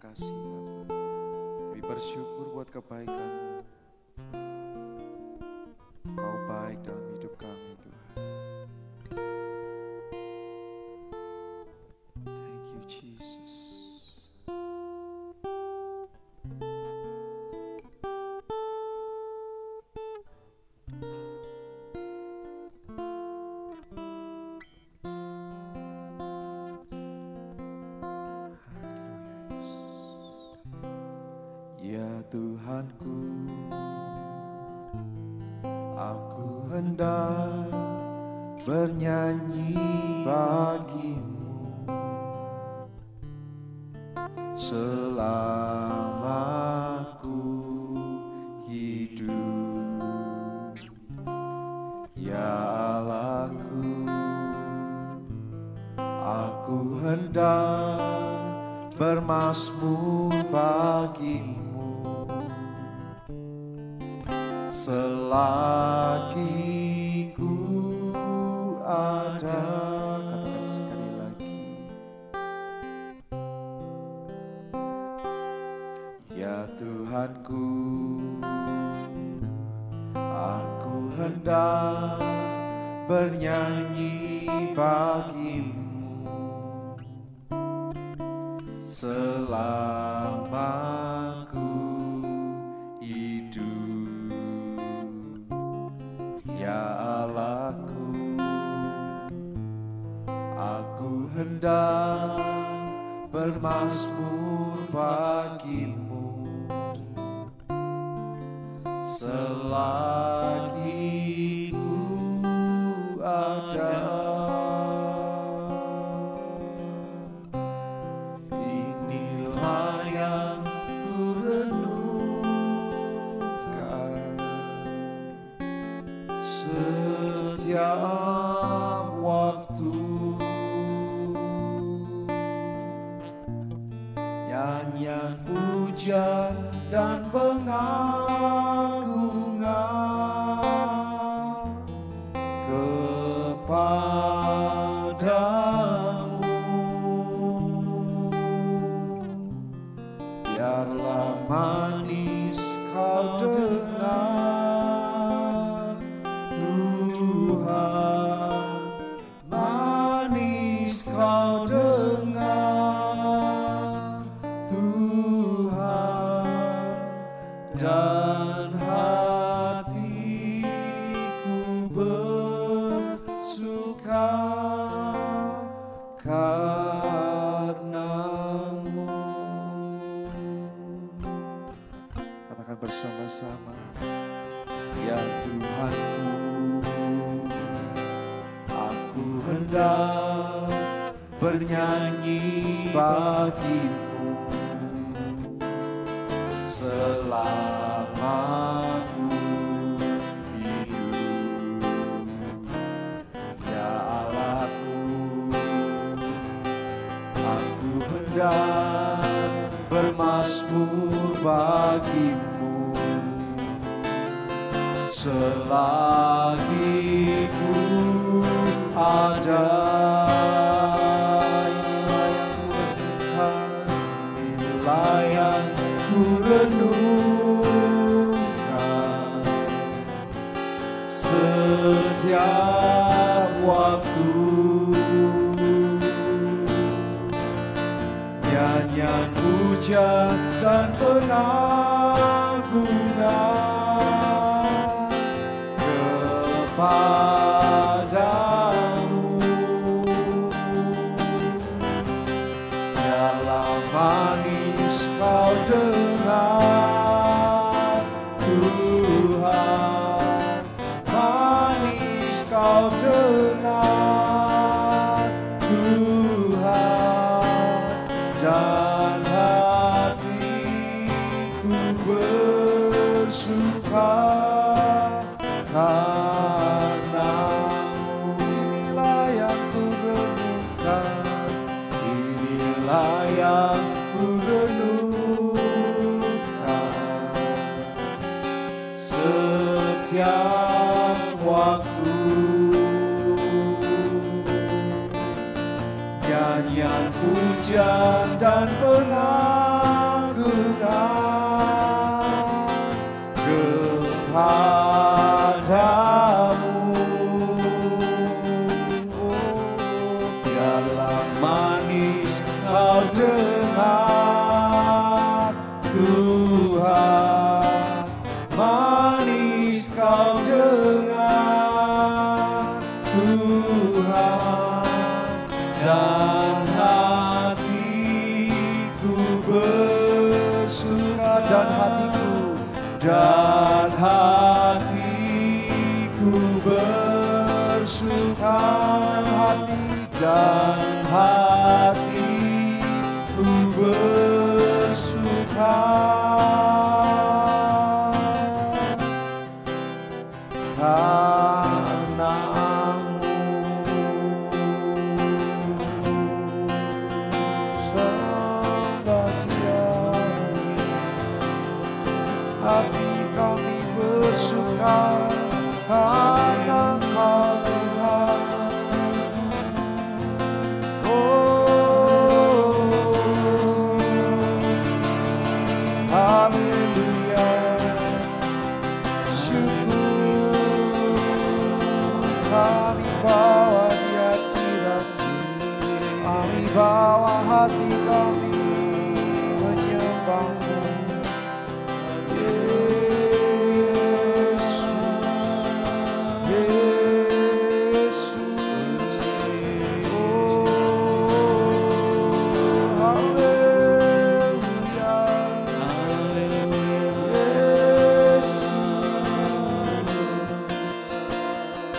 kasih Bapa. Kami bersyukur buat kebaikan-Mu. Kau baik dalam hidup kami Tuhan. Thank you Jesus. Ya Tuhanku, aku hendak bernyanyi bagi-Mu selama ku hidup. Ya Allahku, aku hendak bermazmur bagi-Mu selagi ku ada. Katakan sekali lagi. Ya Tuhanku, aku hendak bernyanyi bagi-Mu selama ku hidup. Ya Allahku, aku hendak bermazmur bagi-Mu selagi ku ada. Inilah yang ku renungkan setiap waktu, nyanyian puja dan pengagungan kepadamu. Biarlah manis kau dengar Tuhan, manis kau dengar Tuhan, dan hatiku bersuka karena-Mu. Katakan bersama-sama. Ya Tuhanku, aku hendak bernyanyi bagi-Mu selama ku hidup. Ya Allahku, aku hendak bermazmur bagi-Mu selagi ku ada. Inilah yang ku renungkan setiap waktu, nyanyian puja dan pengagungan kepadamu. Dalam manis kau dengar Tuhan, manis kau dengar Tuhan, dan hatiku bersuka karena-Mu. Inilah yang ku renungkan, inilah yang ku renungkan setiap waktu, nyanyian puja dan pengagungan bawah hati kami menyembah-Mu. Yesus, Yesus, oh haleluya, Yesus,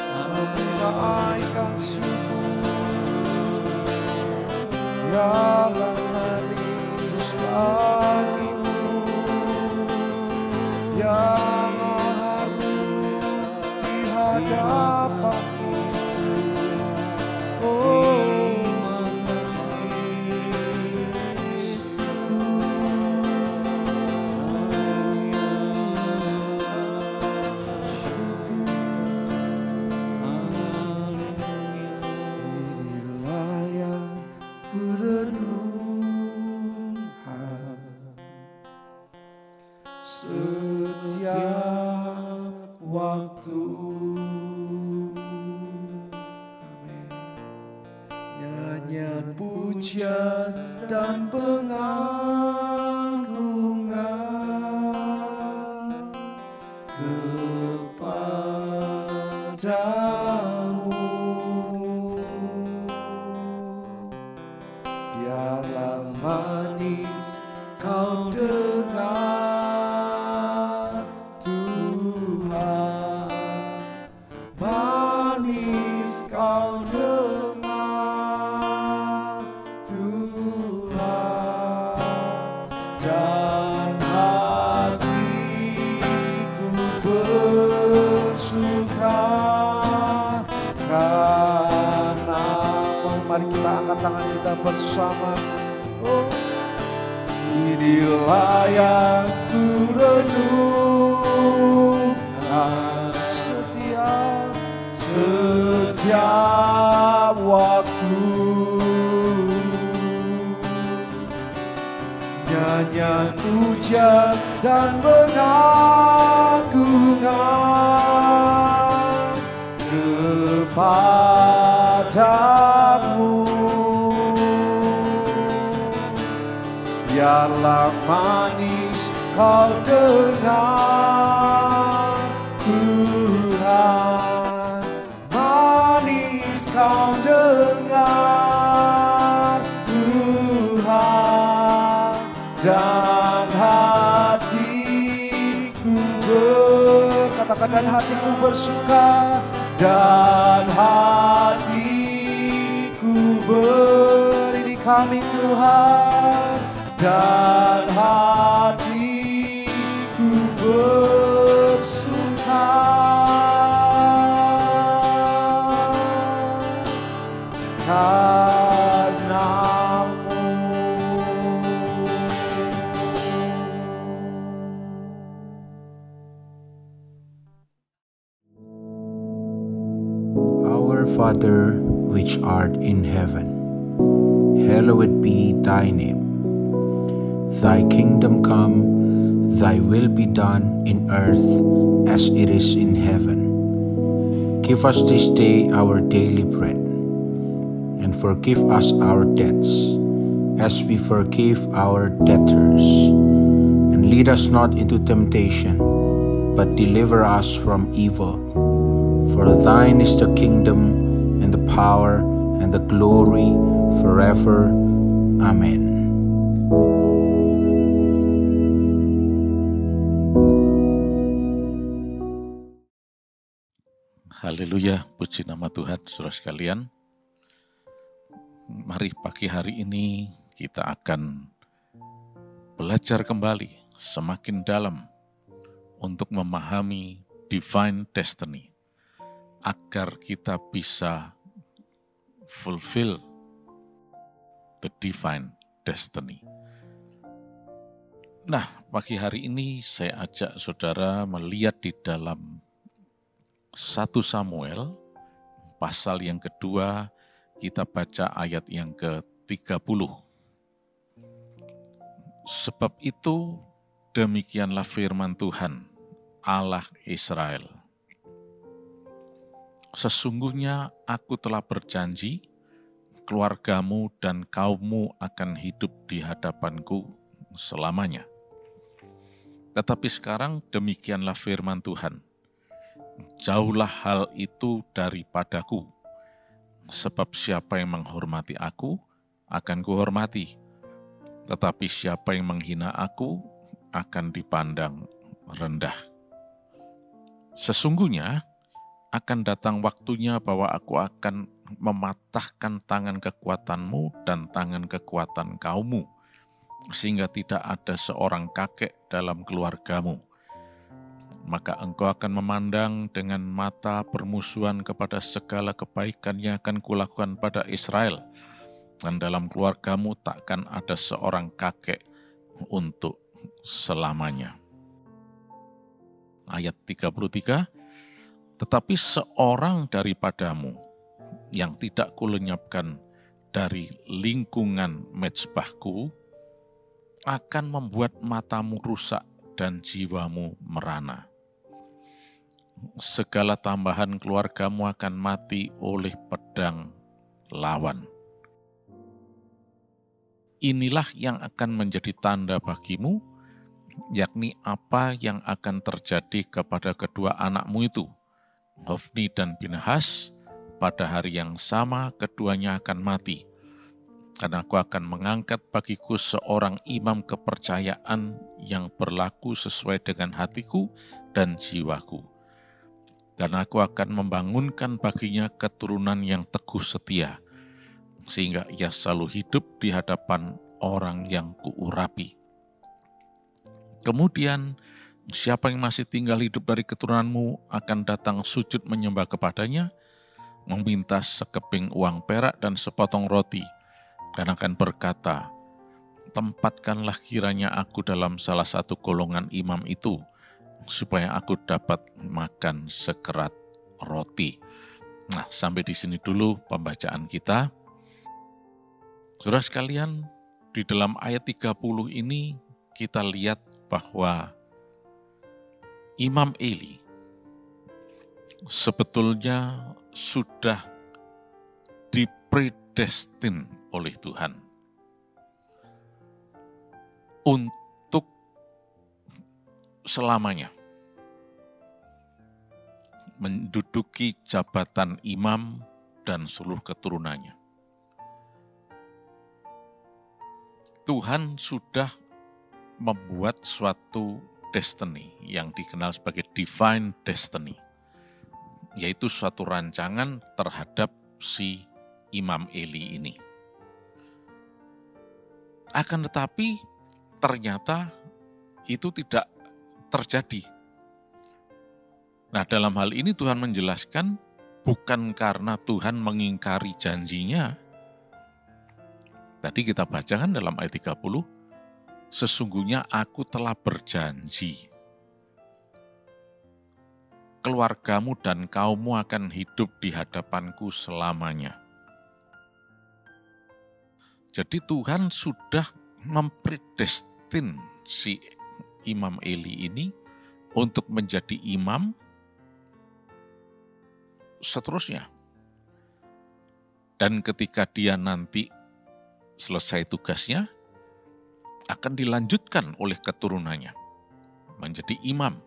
kami naikkan syukur, yang manis bagimu, yang harum di hadapan-Mu. Oh, inilah yang ku renungkan setiap waktu. Amin. Nyanyian pujian dan pengagungan kepadamu. Biarlah manis kau dengar Tuhan, manis kau dengar Tuhan, dan hatiku bersuka karena. Mari kita angkat tangan kita bersama. Oh, inilah yang ku renungkan setiap waktu. Nyanyian pujian dan pengagungan kepadamu. Biarlah manis kau dengar Tuhan, manis kau dengar Tuhan, dan hatiku katakan, dan hatiku bersuka, dan hatiku beri kami Tuhan, dan hatiku bersuka karena-Mu. Our Father, which art in heaven, hallowed be thy name. Thy kingdom come, thy will be done in earth as it is in heaven. Give us this day our daily bread, and forgive us our debts, as we forgive our debtors. And lead us not into temptation, but deliver us from evil. For thine is the kingdom, and the power, and the glory, forever. Amen. Haleluya, puji nama Tuhan, saudara sekalian. Mari pagi hari ini kita akan belajar kembali semakin dalam untuk memahami divine destiny, agar kita bisa fulfill the divine destiny. Nah, pagi hari ini saya ajak saudara melihat di dalam 1 Samuel, pasal yang kedua, kita baca ayat yang ke-30. Sebab itu, demikianlah firman Tuhan, Allah Israel. Sesungguhnya aku telah berjanji keluargamu dan kaummu akan hidup di hadapanku selamanya. Tetapi sekarang demikianlah firman Tuhan. Jauhlah hal itu daripadaku, sebab siapa yang menghormati aku, akan kuhormati. Tetapi siapa yang menghina aku, akan dipandang rendah. Sesungguhnya akan datang waktunya bahwa aku akan mematahkan tangan kekuatanmu dan tangan kekuatan kaummu, sehingga tidak ada seorang kakek dalam keluargamu. Maka engkau akan memandang dengan mata permusuhan kepada segala kebaikan yang akan kulakukan pada Israel, dan dalam keluargamu takkan ada seorang kakek untuk selamanya. Ayat 33, tetapi seorang daripadamu yang tidak kulenyapkan dari lingkungan mezbahku akan membuat matamu rusak dan jiwamu merana. Segala tambahan keluargamu akan mati oleh pedang lawan. Inilah yang akan menjadi tanda bagimu, yakni apa yang akan terjadi kepada kedua anakmu itu, Hofni dan Pinehas. Pada hari yang sama keduanya akan mati, dan aku akan mengangkat bagiku seorang imam kepercayaan yang berlaku sesuai dengan hatiku dan jiwaku. Dan aku akan membangunkan baginya keturunan yang teguh setia, sehingga ia selalu hidup di hadapan orang yang kuurapi. Kemudian, siapa yang masih tinggal hidup dari keturunanmu akan datang sujud menyembah kepadanya, meminta sekeping uang perak dan sepotong roti, dan akan berkata, tempatkanlah kiranya aku dalam salah satu golongan imam itu, supaya aku dapat makan sekerat roti. Nah, sampai di sini dulu pembacaan kita. Saudara sekalian, di dalam ayat 30 ini kita lihat bahwa Imam Eli sebetulnya sudah dipredestin oleh Tuhan untuk selamanya menduduki jabatan imam dan seluruh keturunannya. Tuhan sudah membuat suatu destiny yang dikenal sebagai divine destiny, yaitu suatu rancangan terhadap si Imam Eli ini. Akan tetapi ternyata itu tidak terjadi. Nah, dalam hal ini Tuhan menjelaskan bukan karena Tuhan mengingkari janjinya. Tadi kita bacakan dalam ayat 30, sesungguhnya aku telah berjanji. Keluargamu dan kaummu akan hidup di hadapanku selamanya. Jadi Tuhan sudah mempredestin si Imam Eli ini untuk menjadi imam seterusnya. Dan ketika dia nanti selesai tugasnya, akan dilanjutkan oleh keturunannya menjadi imam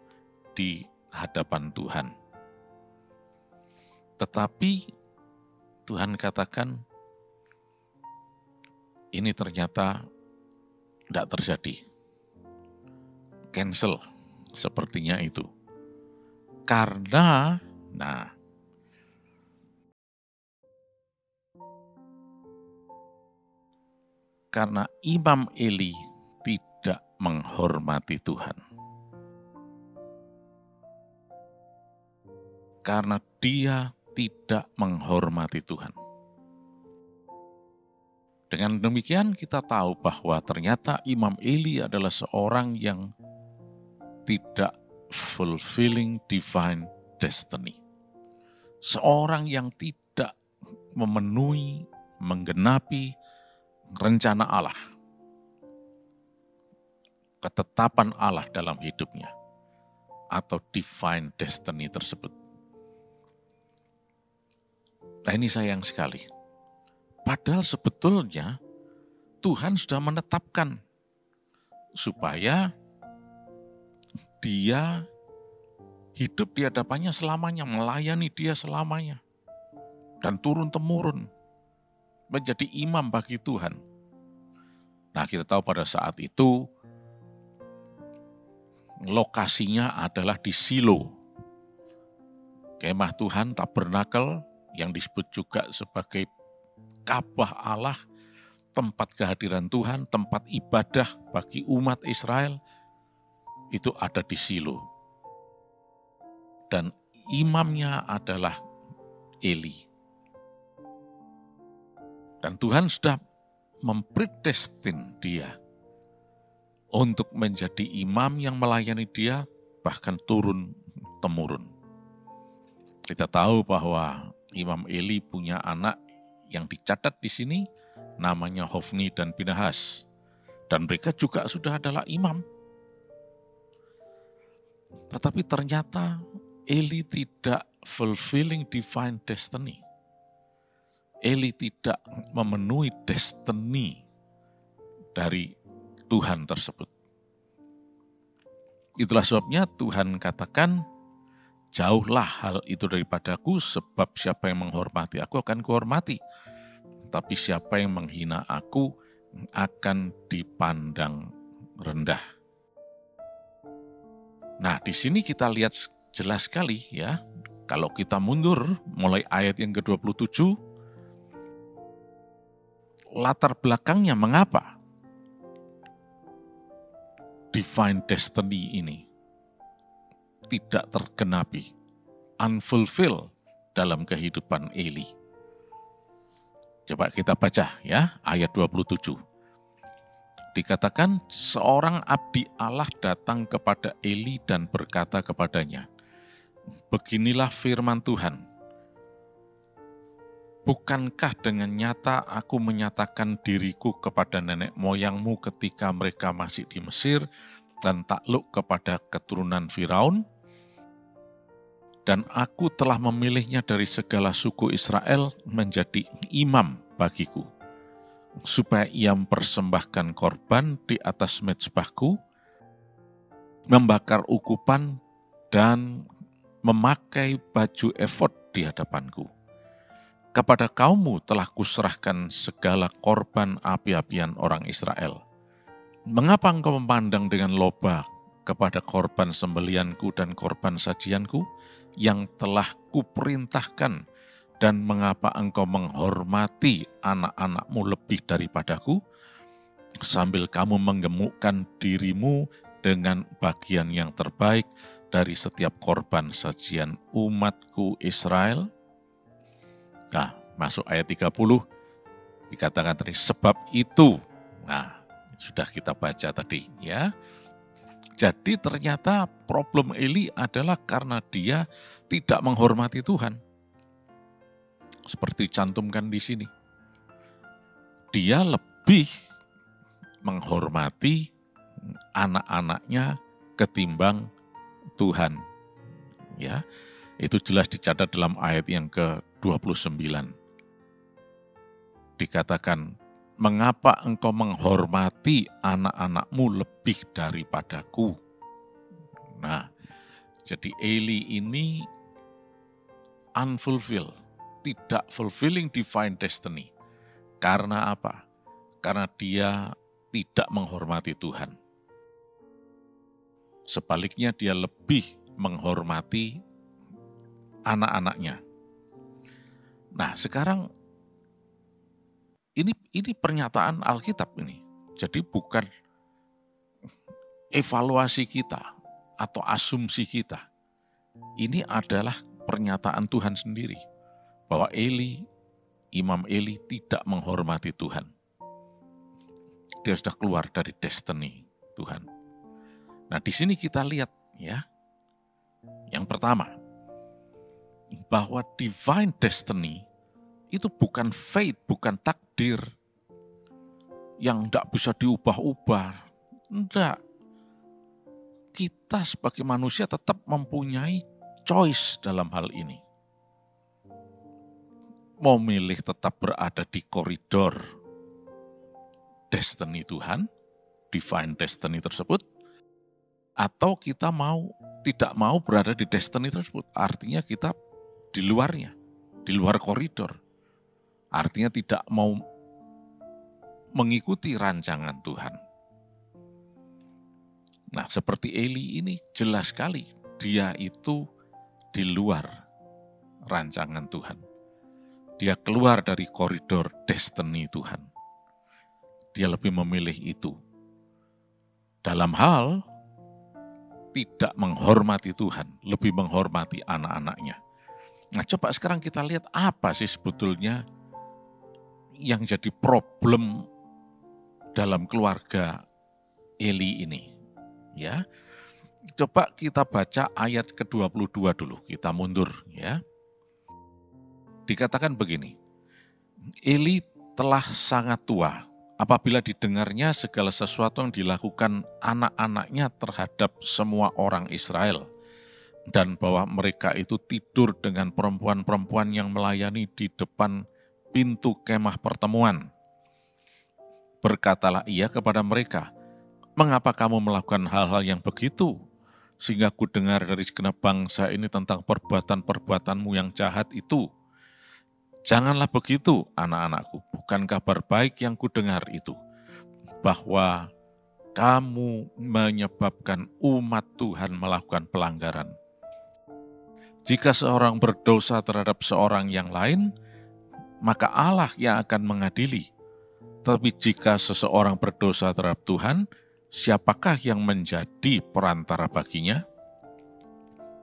di hadapan Tuhan. Tetapi Tuhan katakan, ini ternyata tidak terjadi. Cancel, sepertinya itu. Karena, karena Imam Eli tidak menghormati Tuhan. Karena dia tidak menghormati Tuhan. Dengan demikian kita tahu bahwa ternyata Imam Eli adalah seorang yang tidak fulfilling divine destiny. Seorang yang tidak memenuhi, menggenapi rencana Allah, ketetapan Allah dalam hidupnya, atau divine destiny tersebut. Nah, ini sayang sekali. Padahal sebetulnya Tuhan sudah menetapkan supaya dia hidup di hadapannya selamanya, melayani dia selamanya. Dan turun-temurun menjadi imam bagi Tuhan. Nah, kita tahu pada saat itu lokasinya adalah di Silo. Kemah Tuhan Tabernakel yang disebut juga sebagai Ka'bah Allah, tempat kehadiran Tuhan, tempat ibadah bagi umat Israel, itu ada di Silo. Dan imamnya adalah Eli. Dan Tuhan sudah mempredestin dia untuk menjadi imam yang melayani dia, bahkan turun-temurun. Kita tahu bahwa Imam Eli punya anak yang dicatat di sini, namanya Hofni dan Pinehas. Dan mereka juga sudah adalah imam. Tetapi ternyata Eli tidak fulfilling divine destiny. Eli tidak memenuhi destiny dari Tuhan tersebut. Itulah sebabnya Tuhan katakan, jauhlah hal itu daripadaku, sebab siapa yang menghormati aku akan kuhormati. Tapi siapa yang menghina aku akan dipandang rendah. Nah, di sini kita lihat jelas sekali ya, kalau kita mundur mulai ayat yang ke-27, latar belakangnya mengapa divine destiny ini tidak tergenapi, unfulfilled dalam kehidupan Eli. Coba kita baca ya, ayat 27. Dikatakan, seorang abdi Allah datang kepada Eli dan berkata kepadanya, beginilah firman Tuhan, bukankah dengan nyata aku menyatakan diriku kepada nenek moyangmu ketika mereka masih di Mesir dan takluk kepada keturunan Firaun? Dan aku telah memilihnya dari segala suku Israel menjadi imam bagiku, supaya ia mempersembahkan korban di atas mezbahku, membakar ukupan, dan memakai baju efod di hadapanku. Kepada kaummu telah kuserahkan segala korban api-apian orang Israel. Mengapa engkau memandang dengan loba kepada korban sembelianku dan korban sajianku yang telah kuperintahkan, dan mengapa engkau menghormati anak-anakmu lebih daripadaku, sambil kamu menggemukkan dirimu dengan bagian yang terbaik dari setiap korban sajian umatku Israel? Nah, masuk ayat 30, dikatakan tadi, sebab itu. Nah, sudah kita baca tadi ya. Jadi ternyata problem Eli adalah karena dia tidak menghormati Tuhan. Seperti cantumkan di sini. Dia lebih menghormati anak-anaknya ketimbang Tuhan. Ya, itu jelas dicatat dalam ayat yang ke-29. Dikatakan, mengapa engkau menghormati anak-anakmu lebih daripadaku? Nah, jadi Eli ini unfulfilled, tidak fulfilling divine destiny. Karena apa? Karena dia tidak menghormati Tuhan. Sebaliknya dia lebih menghormati anak-anaknya. Nah, sekarang ini pernyataan Alkitab ini. Jadi bukan evaluasi kita atau asumsi kita. Ini adalah pernyataan Tuhan sendiri. Bahwa Imam Eli tidak menghormati Tuhan. Dia sudah keluar dari destiny Tuhan. Nah, di sini kita lihat ya. Yang pertama, bahwa divine destiny itu bukan fate, bukan takdir yang tidak bisa diubah-ubah. Tidak. Kita sebagai manusia tetap mempunyai choice dalam hal ini. memilih tetap berada di koridor destiny Tuhan, divine destiny tersebut, atau kita tidak mau berada di destiny tersebut. Artinya kita di luarnya, di luar koridor. Artinya tidak mau mengikuti rancangan Tuhan. Nah, seperti Eli ini jelas sekali dia itu di luar rancangan Tuhan. Dia keluar dari koridor destiny Tuhan. Dia lebih memilih itu. Dalam hal tidak menghormati Tuhan, lebih menghormati anak-anaknya. Nah, coba sekarang kita lihat apa sih sebetulnya yang jadi problem dalam keluarga Eli ini. Ya, coba kita baca ayat ke-22 dulu, kita mundur ya. Dikatakan begini, Eli telah sangat tua apabila didengarnya segala sesuatu yang dilakukan anak-anaknya terhadap semua orang Israel, dan bahwa mereka itu tidur dengan perempuan-perempuan yang melayani di depan pintu kemah pertemuan. Berkatalah ia kepada mereka, "Mengapa kamu melakukan hal-hal yang begitu? Sehingga ku dengar dari segenap bangsa ini tentang perbuatan-perbuatanmu yang jahat itu. Janganlah begitu, anak-anakku. Bukan kabar baik yang ku dengar itu, bahwa kamu menyebabkan umat Tuhan melakukan pelanggaran. Jika seorang berdosa terhadap seorang yang lain, maka Allah yang akan mengadili. Tapi jika seseorang berdosa terhadap Tuhan, siapakah yang menjadi perantara baginya?"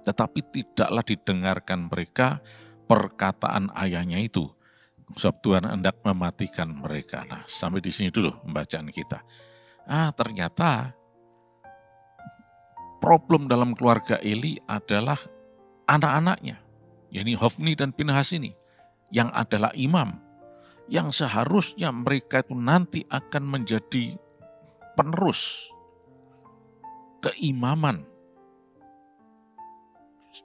Tetapi tidaklah didengarkan mereka perkataan ayahnya itu, sebab Tuhan hendak mematikan mereka. Nah, sampai di sini dulu pembacaan kita. Ternyata problem dalam keluarga Eli adalah anak-anaknya, yakni Hofni dan Pinhas ini, yang adalah imam, yang seharusnya mereka itu nanti akan menjadi penerus keimaman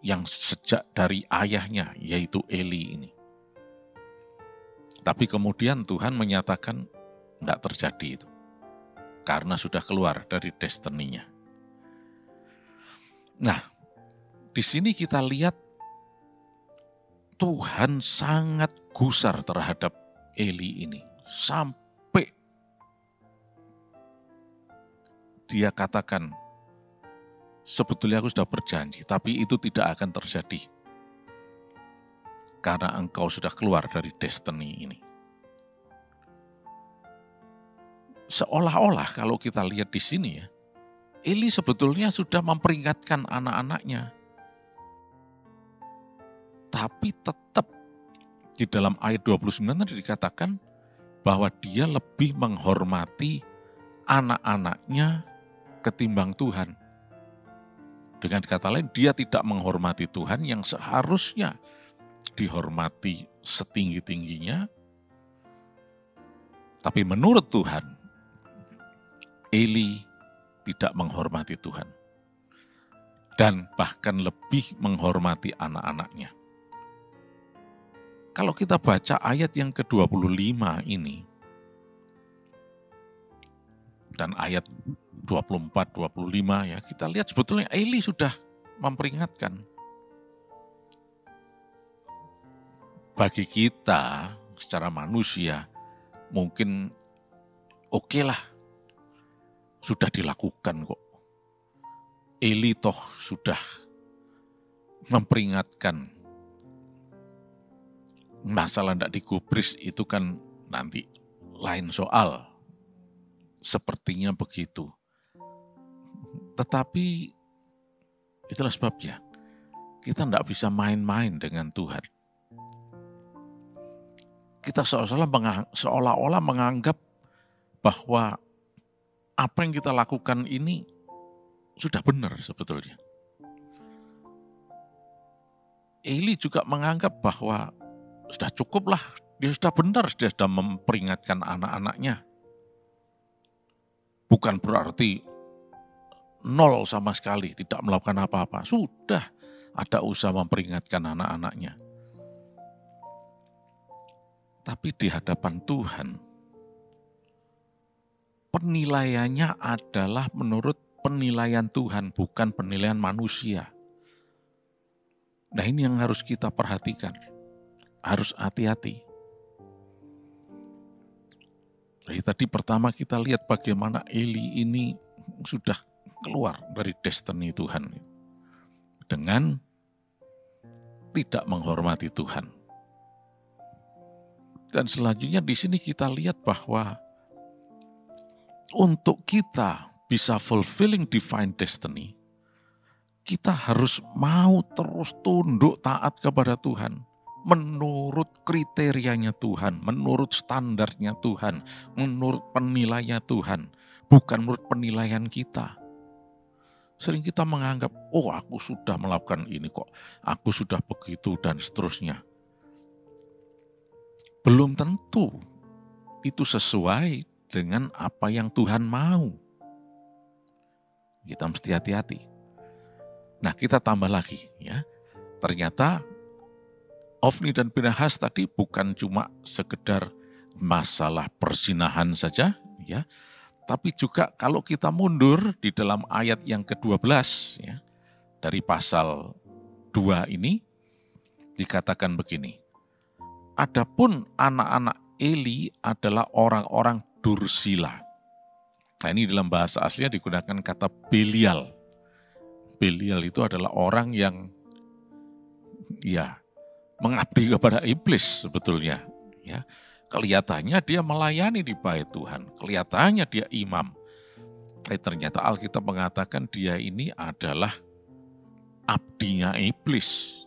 yang sejak dari ayahnya, yaitu Eli ini. Tapi kemudian Tuhan menyatakan tidak terjadi itu, karena sudah keluar dari destiny-nya. Nah, di sini kita lihat Tuhan sangat gusar terhadap Eli ini, sampai dia katakan, sebetulnya aku sudah berjanji, tapi itu tidak akan terjadi. Karena engkau sudah keluar dari destiny ini. Seolah-olah kalau kita lihat di sini ya, Eli sebetulnya sudah memperingatkan anak-anaknya. Tapi tetap di dalam ayat 29 tadi dikatakan bahwa dia lebih menghormati anak-anaknya ketimbang Tuhan. Dengan kata lain, dia tidak menghormati Tuhan yang seharusnya dihormati setinggi-tingginya. Tapi menurut Tuhan, Eli tidak menghormati Tuhan. Dan bahkan lebih menghormati anak-anaknya. Kalau kita baca ayat yang ke-25 ini, dan ayat 24-25 ya, kita lihat sebetulnya Eli sudah memperingatkan. Bagi kita secara manusia mungkin oke lah, sudah dilakukan kok. Eli toh sudah memperingatkan. Masalah tidak digubris itu kan nanti lain soal. Sepertinya begitu. Tetapi itulah sebabnya kita tidak bisa main-main dengan Tuhan. Kita seolah-olah menganggap bahwa apa yang kita lakukan ini sudah benar sebetulnya. Eli juga menganggap bahwa sudah cukuplah, dia sudah benar, dia sudah memperingatkan anak-anaknya. Bukan berarti nol sama sekali, tidak melakukan apa-apa. Sudah ada usaha memperingatkan anak-anaknya. Tapi di hadapan Tuhan, penilaiannya adalah menurut penilaian Tuhan, bukan penilaian manusia. Nah, ini yang harus kita perhatikan. Harus hati-hati. Jadi tadi pertama kita lihat bagaimana Eli ini sudah keluar dari destiny Tuhan dengan tidak menghormati Tuhan. Dan selanjutnya di sini kita lihat bahwa untuk kita bisa fulfilling divine destiny, kita harus mau terus tunduk taat kepada Tuhan. Menurut kriterianya Tuhan, menurut standarnya Tuhan, menurut penilaiannya Tuhan, bukan menurut penilaian kita. Sering kita menganggap, oh aku sudah melakukan ini kok, aku sudah begitu dan seterusnya. Belum tentu itu sesuai dengan apa yang Tuhan mau. Kita mesti hati-hati. Nah, kita tambah lagi ya. Ternyata Ofni dan Pinehas tadi bukan cuma sekedar masalah perzinahan saja ya, tapi juga kalau kita mundur di dalam ayat yang ke-12 ya, dari pasal 2 ini dikatakan begini. Adapun anak-anak Eli adalah orang-orang dursila. Nah, ini dalam bahasa aslinya digunakan kata Belial. Belial itu adalah orang yang mengabdi kepada iblis sebetulnya. Ya, kelihatannya dia melayani di bait Tuhan, kelihatannya dia imam. Tapi ternyata Alkitab mengatakan dia ini adalah abdinya iblis.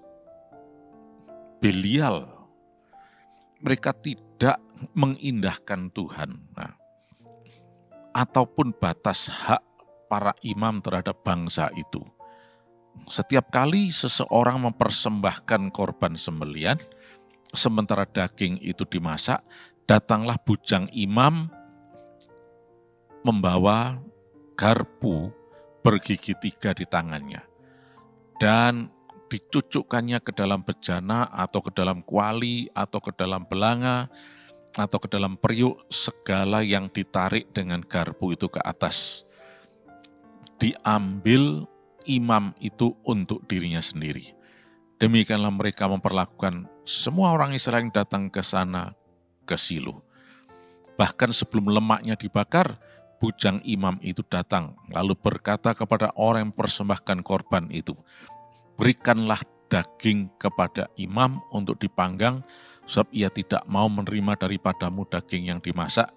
Belial. Mereka tidak mengindahkan Tuhan. Nah, ataupun batas hak para imam terhadap bangsa itu. Setiap kali seseorang mempersembahkan korban sembelihan, sementara daging itu dimasak, datanglah bujang imam membawa garpu bergigi 3 di tangannya. Dan dicucukkannya ke dalam bejana atau ke dalam kuali atau ke dalam belanga atau ke dalam periuk, segala yang ditarik dengan garpu itu ke atas. Diambil imam itu untuk dirinya sendiri. Demikianlah mereka memperlakukan semua orang Israel yang datang ke sana, ke Shilo. Bahkan sebelum lemaknya dibakar, bujang imam itu datang, lalu berkata kepada orang yang persembahkan korban itu, berikanlah daging kepada imam untuk dipanggang, sebab ia tidak mau menerima daripadamu daging yang dimasak,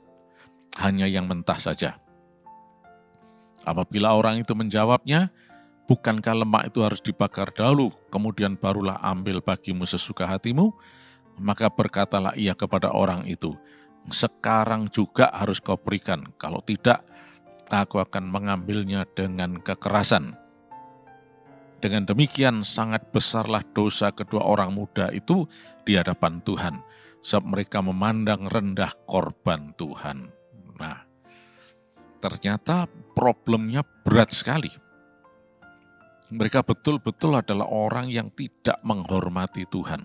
hanya yang mentah saja. Apabila orang itu menjawabnya, bukankah lemak itu harus dibakar dahulu, kemudian barulah ambil bagimu sesuka hatimu? Maka berkatalah ia kepada orang itu, sekarang juga harus kau berikan, kalau tidak, aku akan mengambilnya dengan kekerasan. Dengan demikian sangat besarlah dosa kedua orang muda itu di hadapan Tuhan, sebab mereka memandang rendah korban Tuhan. Nah, ternyata problemnya berat sekali. Mereka betul-betul adalah orang yang tidak menghormati Tuhan,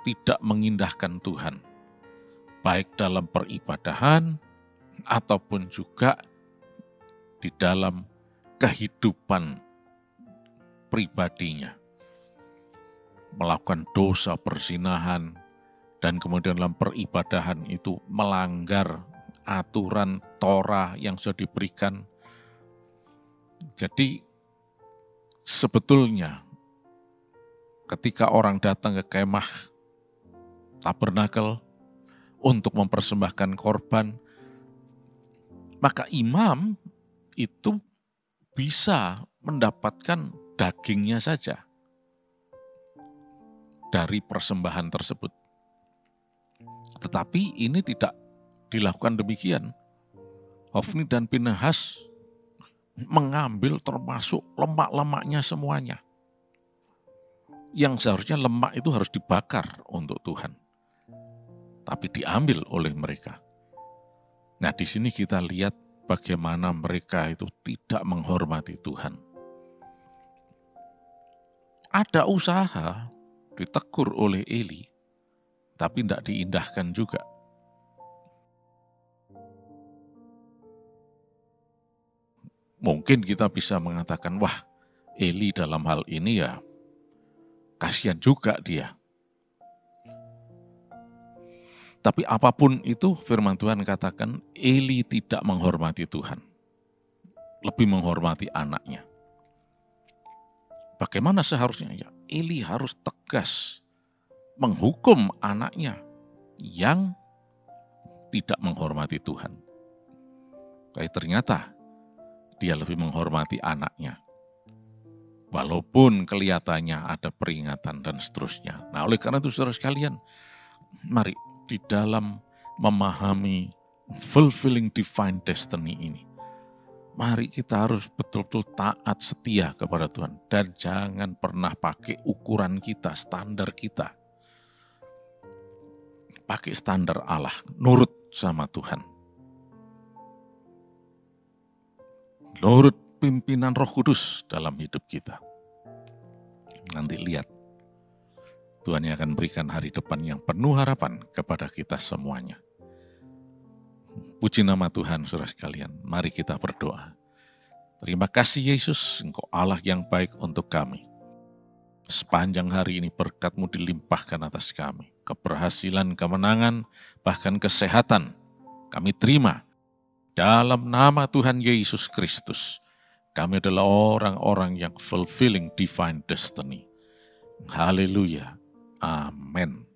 tidak mengindahkan Tuhan, baik dalam peribadahan ataupun juga di dalam kehidupan pribadinya. Melakukan dosa perzinahan dan kemudian dalam peribadahan itu melanggar aturan Torah yang sudah diberikan. Jadi sebetulnya ketika orang datang ke kemah tabernakel untuk mempersembahkan korban, maka imam itu bisa mendapatkan dagingnya saja dari persembahan tersebut. Tetapi ini tidak dilakukan demikian. Hofni dan Pinehas mengambil termasuk lemak-lemaknya semuanya. Yang seharusnya lemak itu harus dibakar untuk Tuhan. Tapi diambil oleh mereka. Nah, di sini kita lihat bagaimana mereka itu tidak menghormati Tuhan. Ada usaha ditegur oleh Eli, tapi tidak diindahkan juga. Mungkin kita bisa mengatakan, wah, Eli dalam hal ini ya kasihan juga dia. Tapi apapun itu, firman Tuhan katakan, Eli tidak menghormati Tuhan. Lebih menghormati anaknya. Bagaimana seharusnya? Ya, Eli harus tegas menghukum anaknya yang tidak menghormati Tuhan. Tapi ternyata dia lebih menghormati anaknya. Walaupun kelihatannya ada peringatan dan seterusnya. Nah, oleh karena itu saudara sekalian, mari di dalam memahami fulfilling divine destiny ini, mari kita harus betul-betul taat setia kepada Tuhan. Dan jangan pernah pakai ukuran kita, standar kita. Pakai standar Allah, nurut sama Tuhan. Nurut pimpinan Roh Kudus dalam hidup kita. Nanti lihat, Tuhan yang akan berikan hari depan yang penuh harapan kepada kita semuanya. Puji nama Tuhan, saudara sekalian. Mari kita berdoa. Terima kasih Yesus, Engkau Allah yang baik untuk kami. Sepanjang hari ini berkat-Mu dilimpahkan atas kami. Keberhasilan, kemenangan, bahkan kesehatan kami terima. Dalam nama Tuhan Yesus Kristus, kami adalah orang-orang yang fulfilling divine destiny. Haleluya. Amin.